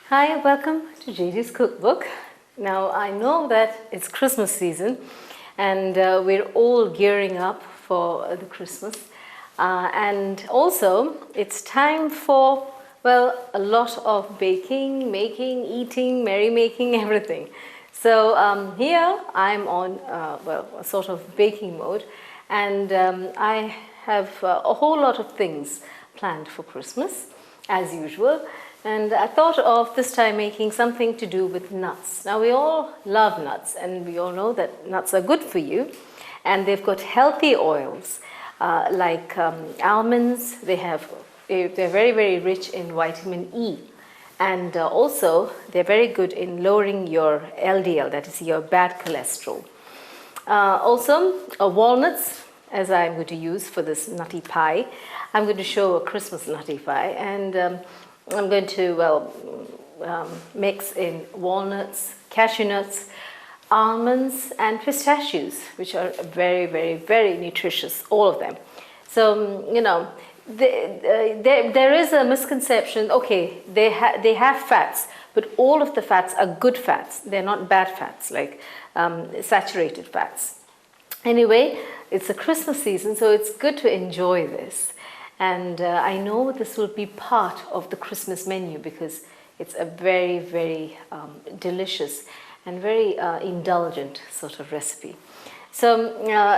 Hi, welcome to Jagee's Cookbook. Now, I know that it's Christmas season and we're all gearing up for the Christmas. And also, it's time for, well, a lot of baking, making, eating, merrymaking, everything. So here I'm on, a sort of baking mode, and I have a whole lot of things planned for Christmas, as usual. And I thought of this time making something to do with nuts. Now, we all love nuts, and we all know that nuts are good for you. And they've got healthy oils like almonds. They're very, very rich in vitamin E. And also, they're very good in lowering your LDL, that is your bad cholesterol. Also, walnuts, as I'm going to use for this nutty pie. I'm going to show a Christmas nutty pie. And I'm going to, mix in walnuts, cashew nuts, almonds, and pistachios, which are very, very, very nutritious, all of them. So, there is a misconception, okay, they have fats, but all of the fats are good fats. They're not bad fats, like saturated fats. Anyway, it's a Christmas season, so it's good to enjoy this. And I know this will be part of the Christmas menu because it's a very, very delicious and very indulgent sort of recipe. So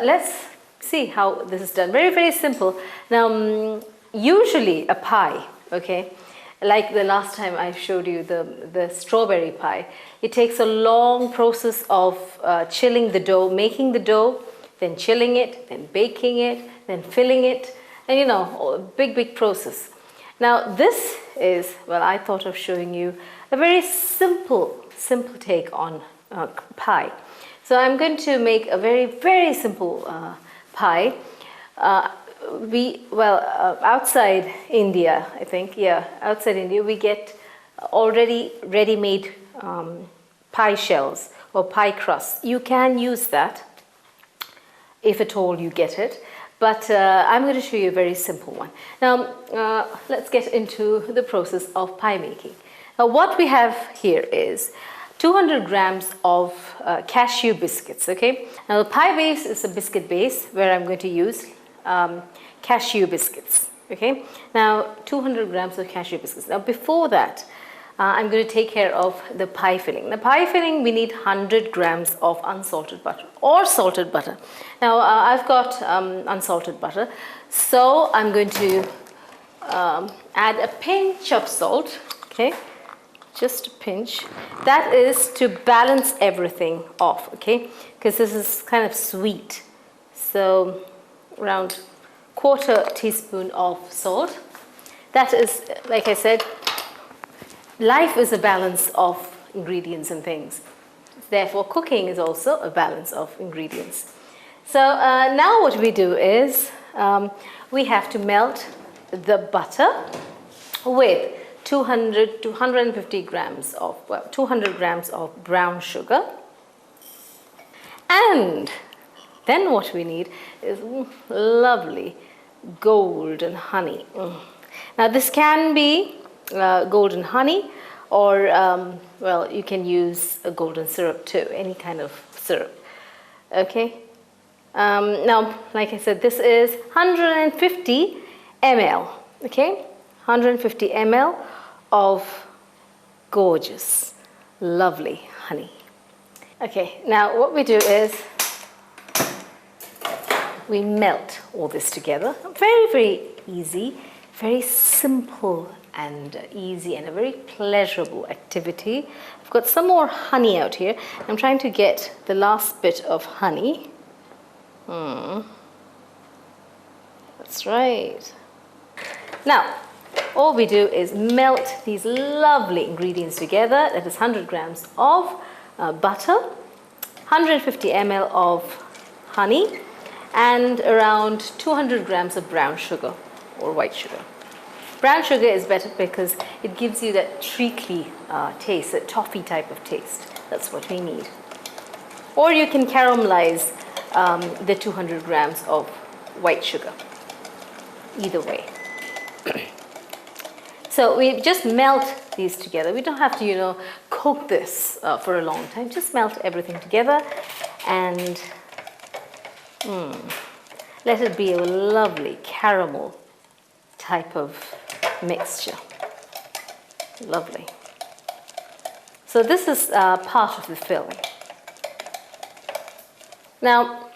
let's see how this is done. Very, very simple. Now, usually a pie, okay, like the last time I showed you the strawberry pie, it takes a long process of chilling the dough, making the dough, then chilling it, then baking it, then filling it. And a big, big process. Now this is, I thought of showing you a very simple take on pie. So I'm going to make a very, very simple pie. Outside India, I think, outside India, we get already ready-made pie shells or pie crusts. You can use that if at all you get it. But I'm going to show you a very simple one. Now, let's get into the process of pie making. Now, what we have here is 200 grams of cashew biscuits, okay? Now, the pie base is a biscuit base where I'm going to use cashew biscuits, okay? Now, 200 grams of cashew biscuits. Now, before that, I'm going to take care of the pie filling. The pie filling, we need 100 grams of unsalted butter or salted butter. Now, I've got unsalted butter, so I'm going to add a pinch of salt, okay? Just a pinch. That is to balance everything off, okay? Because this is kind of sweet. So, around quarter teaspoon of salt. That is, like I said, life is a balance of ingredients and things. Therefore, cooking is also a balance of ingredients. So now what we do is we have to melt the butter with 200 to 150 grams of, 200 grams of brown sugar. And then what we need is lovely golden honey. Now this can be golden honey, or you can use a golden syrup too, any kind of syrup. Okay. Now, like I said, this is 150 ml. Okay, 150 ml of gorgeous, lovely honey. Okay. Now, what we do is we melt all this together. Very, very easy, very simple and easy, and a very pleasurable activity. I've got some more honey out here. I'm trying to get the last bit of honey. That's right. Now, all we do is melt these lovely ingredients together. That is 100 grams of butter, 150 ml of honey, and around 200 grams of brown sugar or white sugar. Brown sugar is better because it gives you that treacly taste, a toffee type of taste. That's what we need. Or you can caramelize the 200 grams of white sugar. Either way. So we just melt these together. We don't have to, cook this for a long time. Just melt everything together and let it be a lovely caramel type of mixture. Lovely. So this is part of the filling. Now,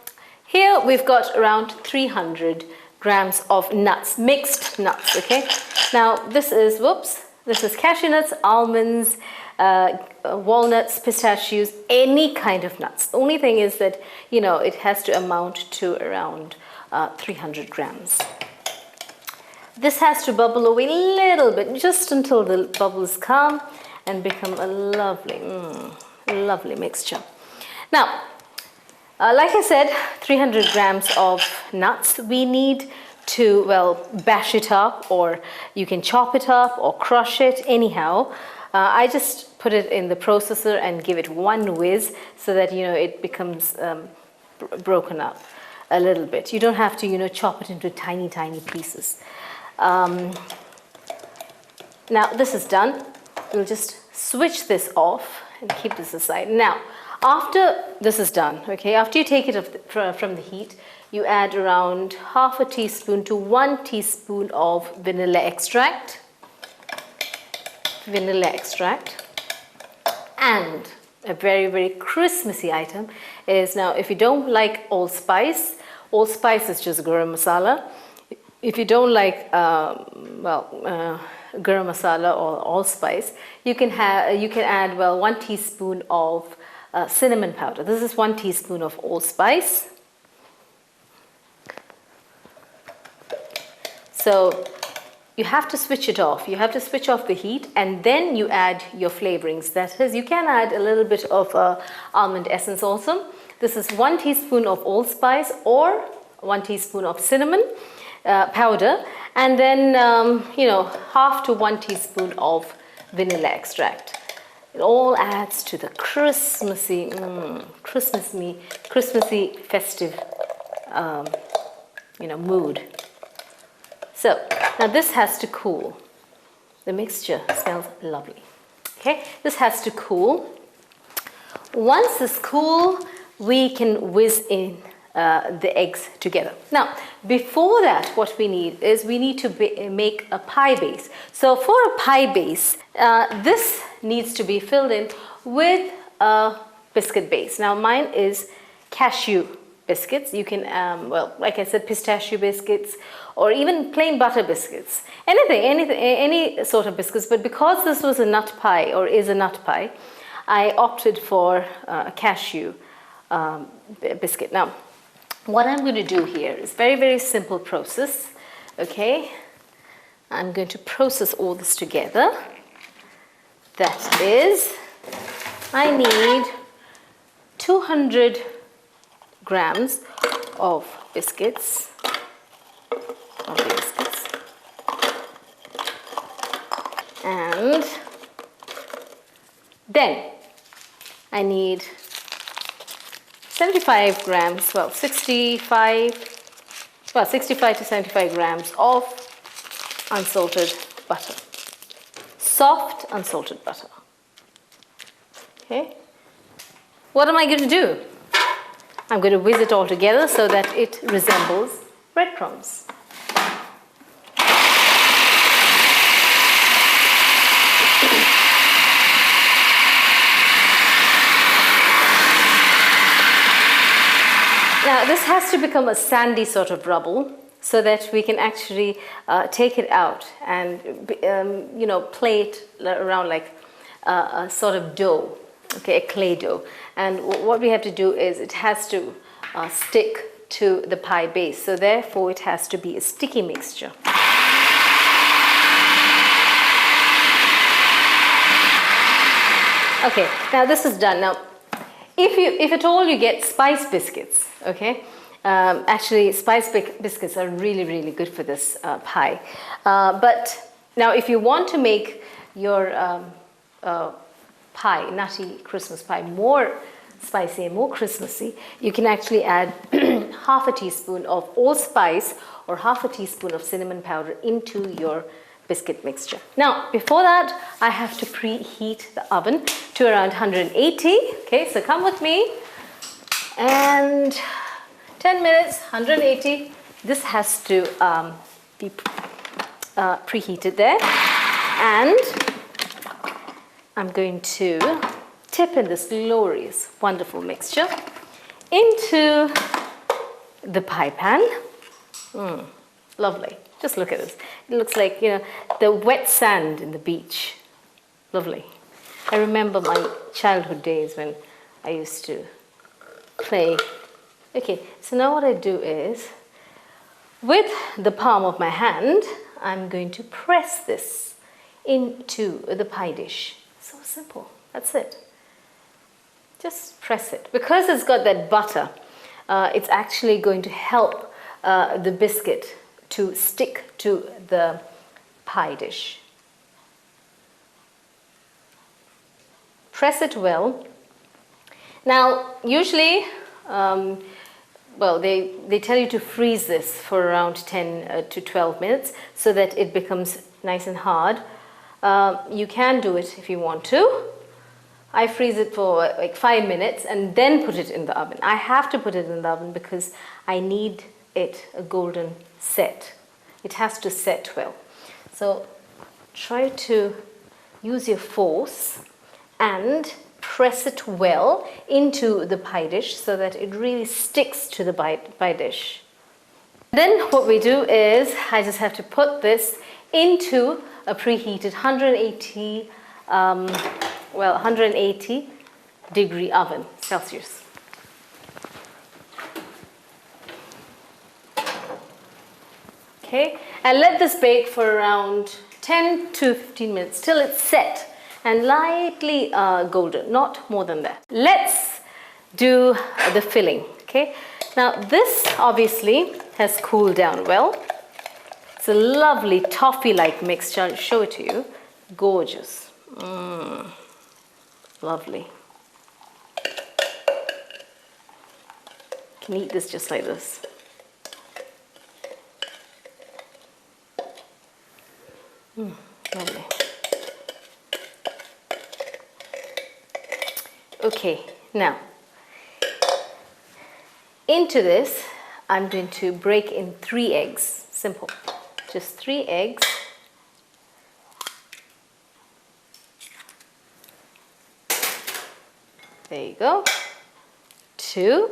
here we've got around 300 grams of nuts, mixed nuts, okay? Now, this is cashew nuts, almonds, walnuts, pistachios, any kind of nuts. The only thing is that, it has to amount to around 300 grams. This has to bubble away a little bit, just until the bubbles come and become a lovely mixture. Now, like I said, 300 grams of nuts. We need to, bash it up, or you can chop it up or crush it anyhow. I just put it in the processor and give it one whiz so that, it becomes broken up a little bit. You don't have to, chop it into tiny, tiny pieces. Now this is done. We'll just switch this off and keep this aside. Now, after this is done, okay, after you take it from the heat, you add around half a teaspoon to 1 teaspoon of vanilla extract. And a very, very Christmassy item is, now if you don't like allspice is just garam masala. If you don't like garam masala or allspice, you can add 1 teaspoon of cinnamon powder. This is 1 teaspoon of allspice. So you have to switch it off. You have to switch off the heat, and then you add your flavorings. That is, you can add a little bit of almond essence also. This is 1 teaspoon of allspice or 1 teaspoon of cinnamon powder, and then half to 1 teaspoon of vanilla extract. It all adds to the Christmassy, festive, mood. So now this has to cool. The mixture smells lovely. Okay, this has to cool. Once it's cool, we can whiz in the eggs together. Now, before that, what we need is to make a pie base. So for a pie base, this needs to be filled in with a biscuit base. Now, mine is cashew biscuits. You can, like I said, pistachio biscuits, or even plain butter biscuits. Any sort of biscuits. But because this was a nut pie, or is a nut pie, I opted for a cashew biscuit. Now, what I'm going to do here is very, very simple process. Okay, I'm going to process all this together. That is, I need 200 grams of biscuits. And then I need 65 grams, 65 to 75 grams of unsalted butter. Soft unsalted butter. Okay. What am I going to do? I'm going to whiz it all together so that it resembles breadcrumbs. Now, this has to become a sandy sort of rubble so that we can actually take it out and, play it around like a sort of dough, okay, a clay dough. And what we have to do is it has to stick to the pie base. So therefore, it has to be a sticky mixture. Okay, now this is done. Now, if at all you get spice biscuits, okay, actually spice biscuits are really, really good for this pie. But now if you want to make your pie, nutty Christmas pie, more spicy and more Christmassy, you can actually add half a teaspoon of allspice or half a teaspoon of cinnamon powder into your biscuit mixture. Now, before that, I have to preheat the oven to around 180. Okay, so come with me. And 10 minutes, 180. This has to be preheated there. And I'm going to tip in this glorious, wonderful mixture into the pie pan. Lovely. Just look at this. It looks like, you know, the wet sand in the beach. Lovely. I remember my childhood days when I used to play. Okay, so now what I do is, with the palm of my hand, I'm going to press this into the pie dish. So simple. That's it. Just press it. Because it's got that butter, it's actually going to help the biscuit to stick to the pie dish. Press it well. Now, usually, well, they tell you to freeze this for around 10 to 12 minutes so that it becomes nice and hard. You can do it if you want to. I freeze it for like 5 minutes and then put it in the oven. I have to put it in the oven because I need it a golden set. It has to set well. So try to use your force and press it well into the pie dish so that it really sticks to the pie dish. Then what we do is I just have to put this into a preheated 180 degree oven Celsius. Okay, and let this bake for around 10 to 15 minutes till it's set and lightly golden, not more than that. Let's do the filling. Okay, now this obviously has cooled down well. It's a lovely toffee-like mixture. I'll show it to you. Gorgeous. Lovely. You can eat this just like this. Lovely. Okay, now into this I'm going to break in 3 eggs. Simple. Just 3 eggs. There you go. 2.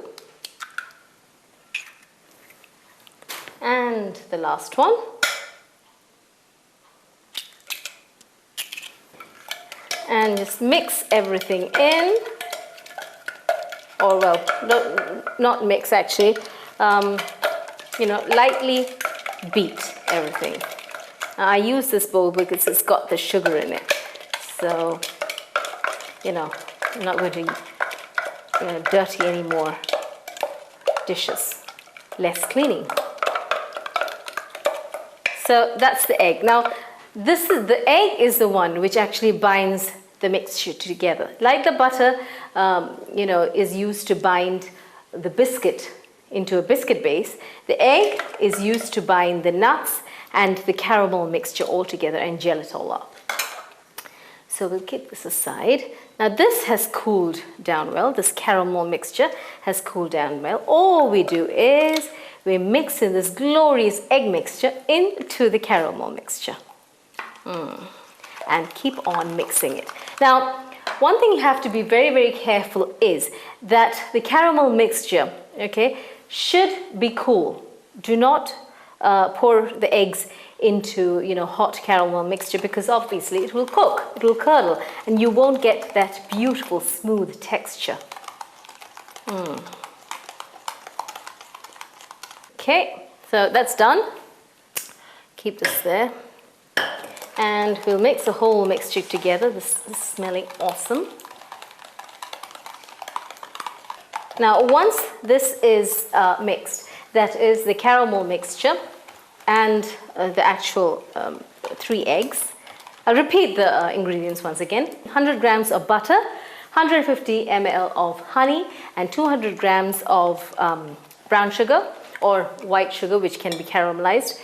And the last one. And just mix everything in. Or well, not mix actually. You know, lightly beat everything. Now, I use this bowl because it's got the sugar in it. So, you know, I'm not going to dirty any more dishes. Less cleaning. So that's the egg. Now, the egg is the one which actually binds the mixture together. Like the butter, you know, is used to bind the biscuit into a biscuit base, the egg is used to bind the nuts and the caramel mixture all together and gel it all up. So we'll keep this aside. Now this has cooled down well. This caramel mixture has cooled down well. All we do is we mix in this glorious egg mixture into the caramel mixture. And keep on mixing it. Now, one thing you have to be very, very careful is that the caramel mixture, okay, should be cool. Do not pour the eggs into, you know, hot caramel mixture because obviously it will cook, it will curdle, and you won't get that beautiful smooth texture. Okay, so that's done. Keep this there. And we'll mix the whole mixture together. This is smelling awesome. Now, once this is mixed, that is the caramel mixture and the actual 3 eggs. I'll repeat the ingredients once again. 100 grams of butter, 150 ml of honey, and 200 grams of brown sugar or white sugar, which can be caramelized.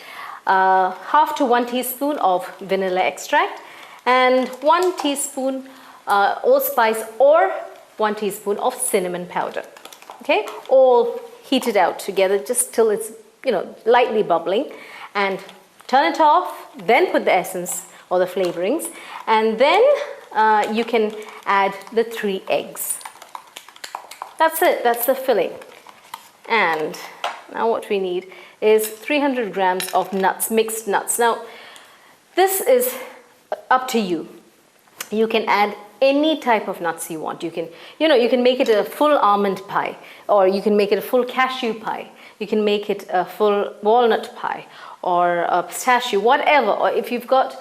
half to 1 teaspoon of vanilla extract, and 1 teaspoon allspice or 1 teaspoon of cinnamon powder. Okay, all heated out together just till it's, lightly bubbling, and turn it off, then put the essence or the flavorings, and then you can add the 3 eggs. That's it, that's the filling. And now what we need is 300 grams of nuts, mixed nuts. Now, this is up to you. You can add any type of nuts you want. You can, you can make it a full almond pie, or you can make it a full cashew pie. You can make it a full walnut pie, or a pistachio, whatever. Or if you've got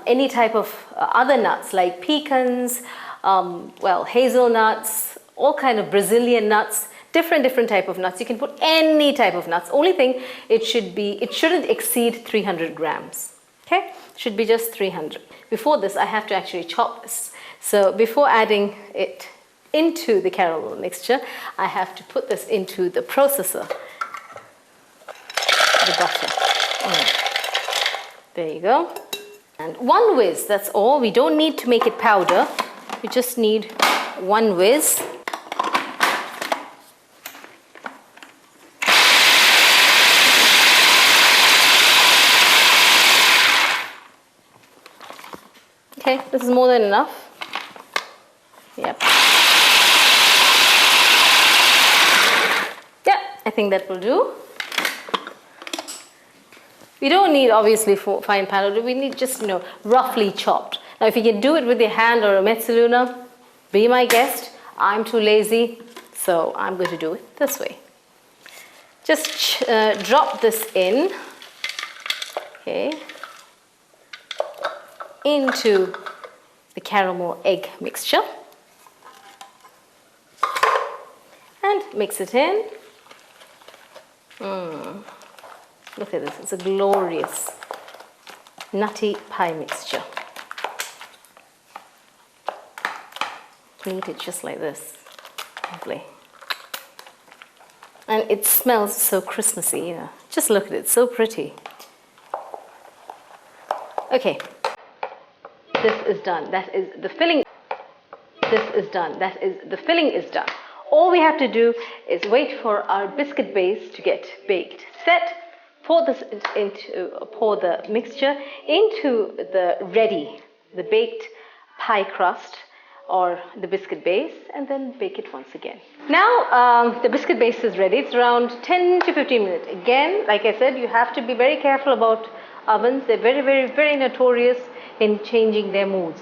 any type of other nuts like pecans, hazelnuts, all kind of Brazilian nuts, different type of nuts. You can put any type of nuts. Only thing, it shouldn't exceed 300 grams. Okay, should be just 300. Before this, I have to actually chop this. So before adding it into the caramel mixture, I have to put this into the processor. The butter. There you go. And 1 whiz, that's all. We don't need to make it powder. We just need 1 whiz. Okay, this is more than enough. Yep. Yeah, I think that will do. We don't need obviously fine powder. We need just roughly chopped. Now, if you can do it with your hand or a mezzaluna, be my guest. I'm too lazy, so I'm going to do it this way. Just drop this in. Okay. Into the caramel egg mixture and mix it in. Look at this, it's a glorious nutty pie mixture. You can eat it just like this. Lovely. And it smells so Christmassy, Just look at it, so pretty. Okay. This is done. That is the filling. This is done. That is the filling is done. All we have to do is wait for our biscuit base to get baked. Pour the mixture into the baked pie crust or the biscuit base, and then bake it once again. Now the biscuit base is ready. It's around 10 to 15 minutes. Again, like I said, you have to be very careful about ovens. They're very, very, very notorious in changing their moods.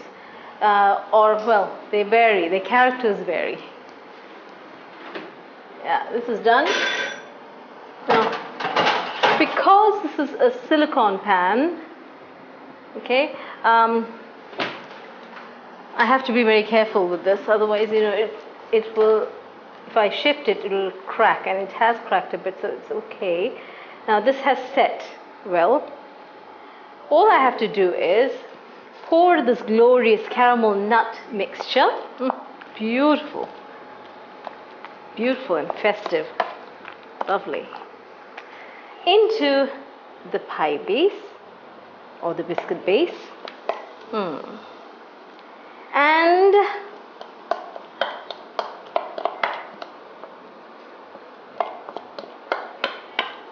They vary. Their characters vary. Yeah, this is done. Now, because this is a silicone pan, okay, I have to be very careful with this. Otherwise, it will, if I shift it, it will crack, and it has cracked a bit, so it's okay. Now, this has set well. All I have to do is pour this glorious caramel nut mixture. Beautiful. Beautiful and festive. Lovely. Into the pie base or the biscuit base. And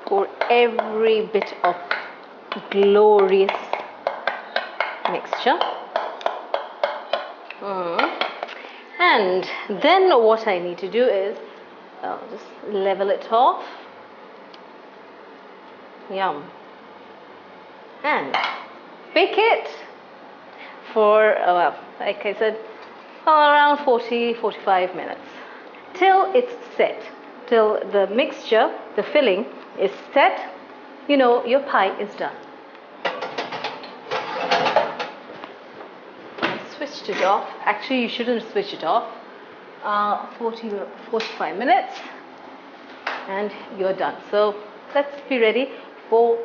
pour every bit of glorious mixture. And then what I need to do is just level it off. Yum. And bake it for, like I said, around 40-45 minutes. Till it's set. Till the mixture, the filling is set, your pie is done. Switched it off. Actually, you shouldn't switch it off. 40-45 minutes and you're done. So let's be ready for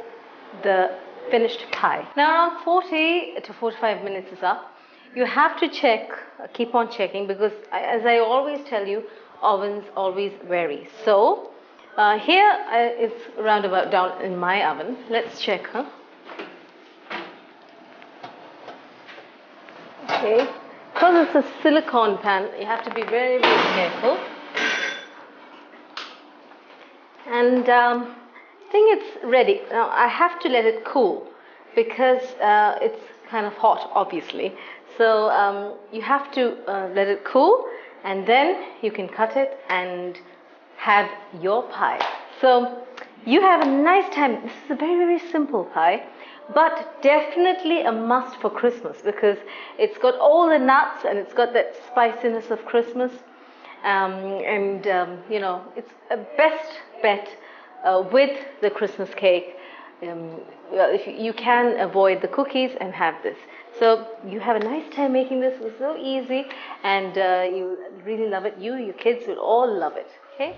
the finished pie. Now around 40 to 45 minutes is up. You have to check, keep on checking, because as I always tell you, ovens always vary. So Here it's around about down in my oven. Let's check, huh? Okay, because it's a silicone pan, you have to be very, very careful. And I think it's ready. Now I have to let it cool because it's kind of hot, obviously. So you have to let it cool, and then you can cut it and have your pie. So you have a nice time. This is a very, very simple pie, but definitely a must for Christmas because it's got all the nuts and it's got that spiciness of Christmas. You know, it's a best bet with the Christmas cake. Well, if you can avoid the cookies and have this. So you have a nice time making this. It's so easy, and you really love it. You, your kids will all love it. Okay.